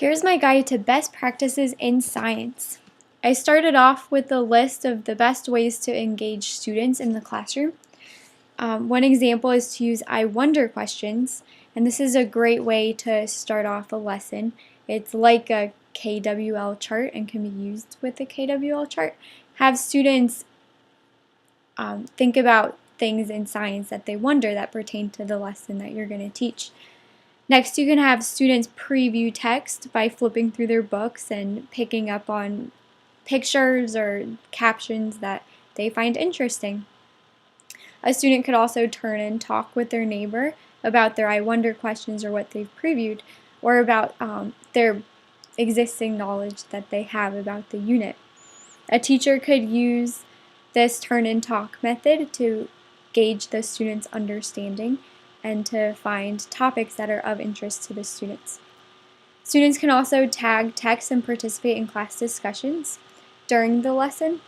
Here's my guide to best practices in science. I started off with a list of the best ways to engage students in the classroom. One example is to use I wonder questions, and this is a great way to start off a lesson. It's like a KWL chart and can be used with a KWL chart. Have students think about things in science that they wonder that pertain to the lesson that you're going to teach. Next, you can have students preview text by flipping through their books and picking up on pictures or captions that they find interesting. A student could also turn and talk with their neighbor about their I wonder questions or what they've previewed, or about their existing knowledge that they have about the unit. A teacher could use this turn and talk method to gauge the student's understanding and to find topics that are of interest to the students. Students can also tag text and participate in class discussions during the lesson.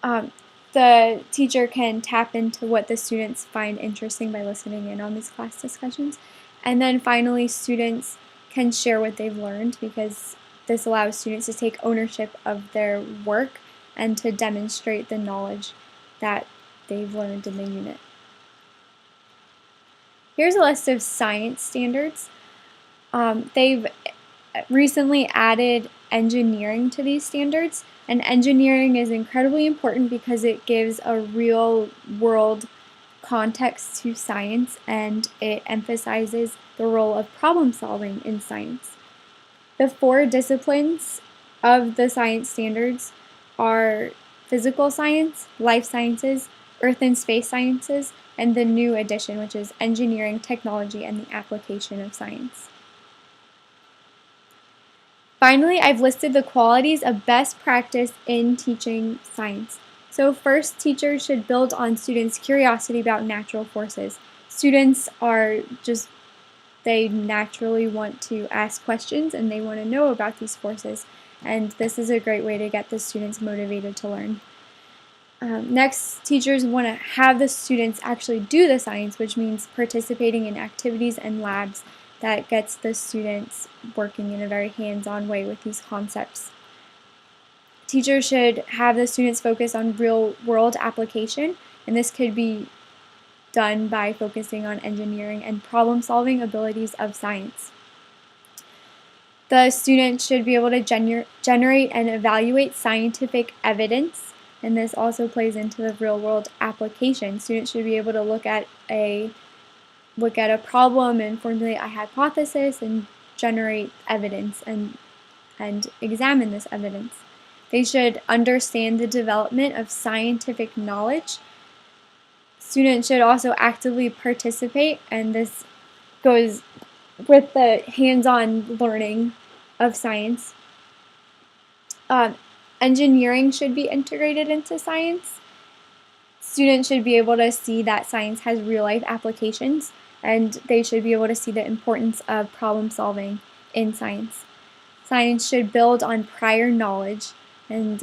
The teacher can tap into what the students find interesting by listening in on these class discussions. And then finally, students can share what they've learned, because this allows students to take ownership of their work and to demonstrate the knowledge that they've learned in the unit. Here's a list of science standards. They've recently added engineering to these standards, and engineering is incredibly important because it gives a real-world context to science, and it emphasizes the role of problem solving in science. The 4 disciplines of the science standards are physical science, life sciences, earth and space sciences, and the new addition, which is engineering, technology, and the application of science. Finally, I've listed the qualities of best practice in teaching science. So first, teachers should build on students' curiosity about natural forces. Students they naturally want to ask questions and they want to know about these forces, and this is a great way to get the students motivated to learn. Next, teachers want to have the students actually do the science, which means participating in activities and labs that gets the students working in a very hands-on way with these concepts. Teachers should have the students focus on real-world application, and this could be done by focusing on engineering and problem-solving abilities of science. The students should be able to generate and evaluate scientific evidence, and this also plays into the real-world application. Students should be able to look at a problem and formulate a hypothesis and generate evidence and examine this evidence. They should understand the development of scientific knowledge. Students should also actively participate, and this goes with the hands-on learning of science. Engineering should be integrated into science. Students should be able to see that science has real-life applications, and they should be able to see the importance of problem solving in science. Science should build on prior knowledge, and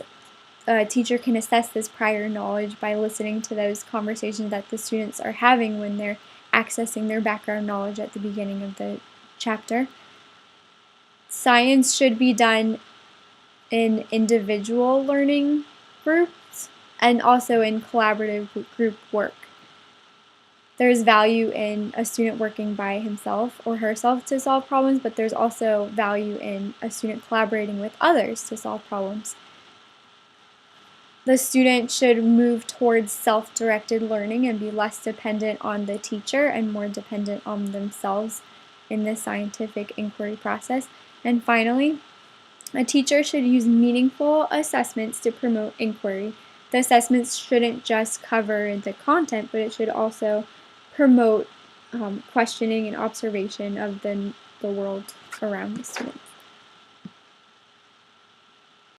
a teacher can assess this prior knowledge by listening to those conversations that the students are having when they're accessing their background knowledge at the beginning of the chapter. Science should be done in individual learning groups and also in collaborative group work. There's value in a student working by himself or herself to solve problems, but there's also value in a student collaborating with others to solve problems. The student should move towards self-directed learning and be less dependent on the teacher and more dependent on themselves in the scientific inquiry process. And finally, a teacher should use meaningful assessments to promote inquiry. The assessments shouldn't just cover the content, but it should also promote questioning and observation of the world around the students.